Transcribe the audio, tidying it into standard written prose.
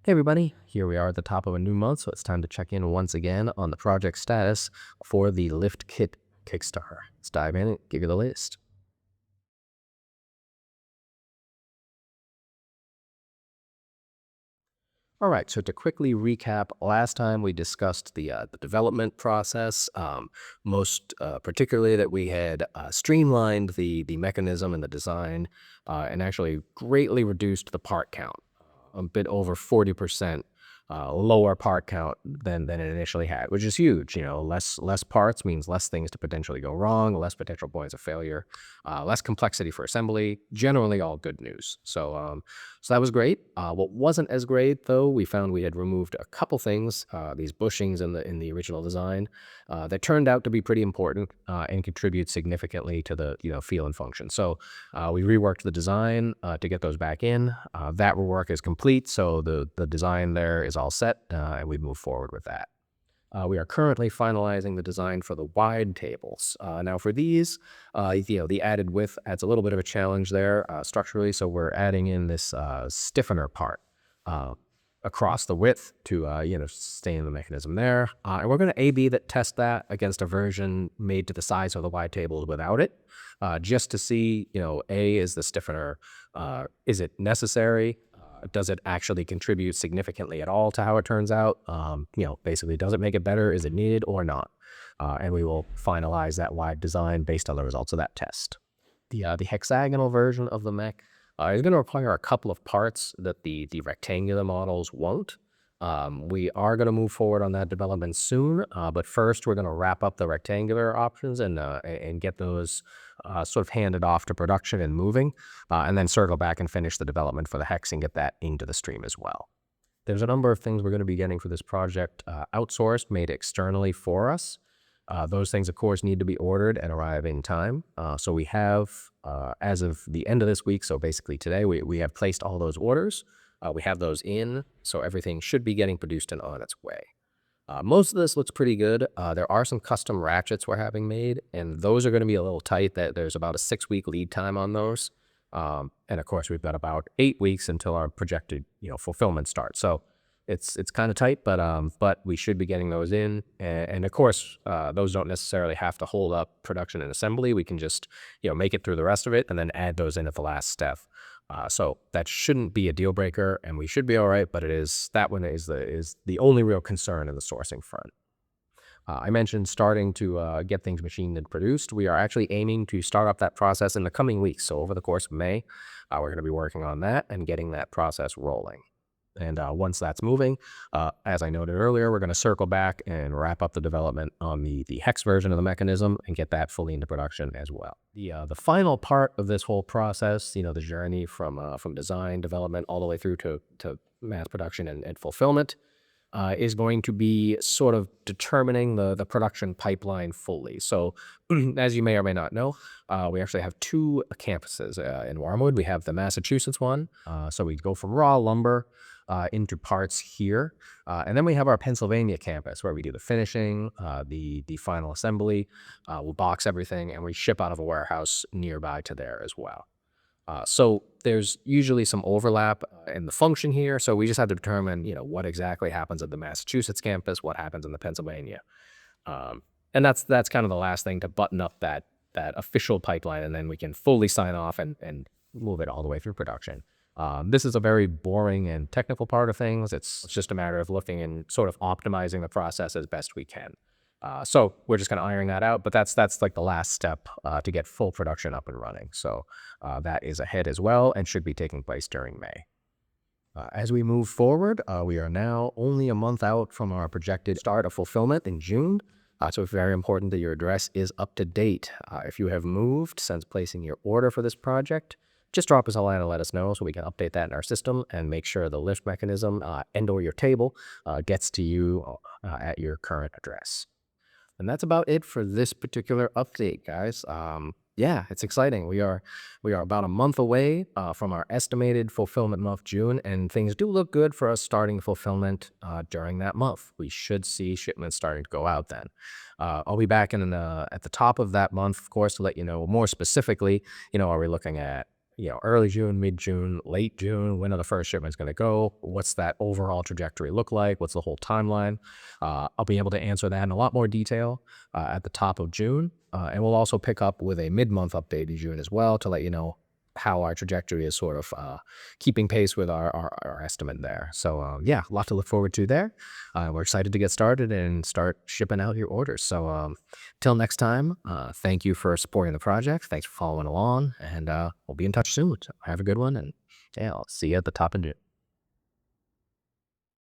Hey everybody, here we are at the top of a new month, so it's time to check in once again on the project status for the Lift Kit Kickstarter. Let's dive in and give you the latest. All right, so to quickly recap, last time we discussed the development process, most particularly that we had streamlined the mechanism and the design, and actually greatly reduced the part count, a bit over 40% lower part count than it initially had, which is huge. Less parts means less things to potentially go wrong, less potential points of failure, less complexity for assembly. Generally, all good news. So that was great. What wasn't as great, though, we found we had removed a couple things, these bushings in the original design, that turned out to be pretty important and contribute significantly to the feel and function. So we reworked the design to get those back in. That work is complete, so the design there is all set, and we move forward with that. We are currently finalizing the design for the wide tables. Now for these, the added width adds a little bit of a challenge there structurally, so we're adding in this stiffener part uh, across the width to sustain the mechanism there. And we're going to A/B test that against a version made to the size of the wide tables without it, just to see, is the stiffener, is it necessary? Does it actually contribute significantly at all to how it turns out? Basically, does it make it better? Is it needed or not? And we will finalize that wide design based on the results of that test. The hexagonal version of the mech is going to require a couple of parts that the rectangular models won't. We are going to move forward on that development soon, but first we're going to wrap up the rectangular options and get those sort of handed off to production and moving, and then circle back and finish the development for the hex and get that into the stream as well. There's a number of things we're going to be getting for this project outsourced, made externally for us. Those things, of course, need to be ordered and arrive in time. So we have, as of the end of this week, so basically today, we have placed all those orders. We have those in, so everything should be getting produced and on its way. Most of this looks pretty good. There are some custom ratchets we're having made, and those are going to be a little tight. There's about a 6-week lead time on those. And of course, we've got about 8 weeks until our projected fulfillment starts. So it's kind of tight, but we should be getting those in. And of course, those don't necessarily have to hold up production and assembly. We can just make it through the rest of it and then add those in at the last step. So that shouldn't be a deal breaker, and we should be all right. But that one is the only real concern in the sourcing front. I mentioned starting to get things machined and produced. We are actually aiming to start up that process in the coming weeks. So over the course of May, we're going to be working on that and getting that process rolling. And once that's moving, as I noted earlier, we're going to circle back and wrap up the development on the hex version of the mechanism and get that fully into production as well. The final part of this whole process, the journey from design, development, all the way through to mass production and fulfillment, is going to be sort of determining the production pipeline fully. So as you may or may not know, we actually have 2 campuses in Wyrmwood. We have the Massachusetts one. So we go from raw lumber into parts here. And then we have our Pennsylvania campus where we do the finishing, the final assembly. We'll box everything and we ship out of a warehouse nearby to there as well. So there's usually some overlap in the function here. So we just have to determine, what exactly happens at the Massachusetts campus, what happens in the Pennsylvania. And that's kind of the last thing to button up that official pipeline, and then we can fully sign off and move it all the way through production. This is a very boring and technical part of things. It's just a matter of looking and sort of optimizing the process as best we can. So we're just going to iron that out, but that's like the last step to get full production up and running. So that is ahead as well and should be taking place during May. As we move forward, we are now only a month out from our projected start of fulfillment in June. So it's very important that your address is up to date. If you have moved since placing your order for this project, just drop us a line and let us know so we can update that in our system and make sure the lift mechanism and or your table gets to you at your current address. And that's about it for this particular update, guys. Yeah, it's exciting. We are about a month away from our estimated fulfillment month, June, and things do look good for us starting fulfillment during that month. We should see shipments starting to go out then. I'll be back at the top of that month, of course, to let you know more specifically, are we looking at early June, mid-June, late June, when are the first shipments going to go? What's that overall trajectory look like? What's the whole timeline? I'll be able to answer that in a lot more detail at the top of June. And we'll also pick up with a mid-month update in June as well to let you know how our trajectory is sort of keeping pace with our estimate there. So yeah, a lot to look forward to there. We're excited to get started and start shipping out your orders. So till next time, thank you for supporting the project. Thanks for following along, and we'll be in touch soon. Have a good one, and yeah, I'll see you at the top of June.